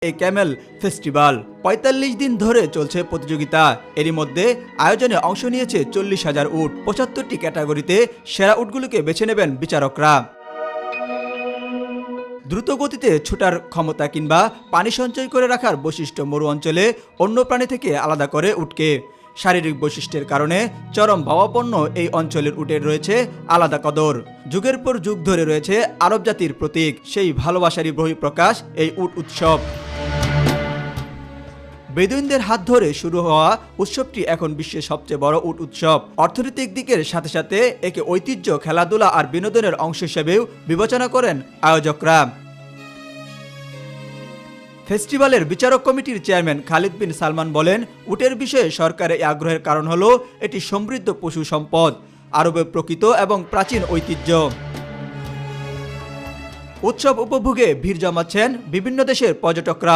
এই Camel festival ৪৫ দিন ধরে চলছে প্রতিযোগিতা। এরই মধ্যে আয়োজনে অংশ নিয়েছে ৪০,০০০ উট। ৭৫টি ক্যাটাগরিতে সেরা উটগুলোকে বেছে নেবেন বিচারকরা। দ্রুত গতিতে ছোটার ক্ষমতা কিংবা পানি সঞ্চয় করে রাখার বৈশিষ্ট্য মরু অঞ্চলে অন্য প্রাণী থেকে আলাদা করে উটকে। শারীরিক বৈশিষ্ট্যের কারণে চরম ভাবাপন্ন এই অঞ্চলের উটের রয়েছে আলাদা কদর। যুগের পর যুগ ধরে রয়েছে আরব জাতির প্রতীক, সেই ভালোবাসারই বহিঃপ্রকাশ এই উট উৎসব। বেদুইনদের হাত ধরে শুরু হওয়া উৎসবটি এখন বিশ্বের সবচেয়ে বড় উট উৎসব। অর্থনৈতিক দিকের সাথে সাথে একে ঐতিহ্য, খেলাধুলা আর বিনোদনের অংশ হিসেবেও বিবেচনা করেন আয়োজকরা। ফেস্টিভ্যালের বিচারক কমিটির চেয়ারম্যান খালিদ বিন সালমান বলেন, উটের বিষয়ে সরকারের এই আগ্রহের কারণ হলো এটি সমৃদ্ধ পশু সম্পদ, আরবের প্রকৃত এবং প্রাচীন ঐতিহ্য। উৎসব উপভোগে ভিড় জমাচ্ছেন বিভিন্ন দেশের পর্যটকরা।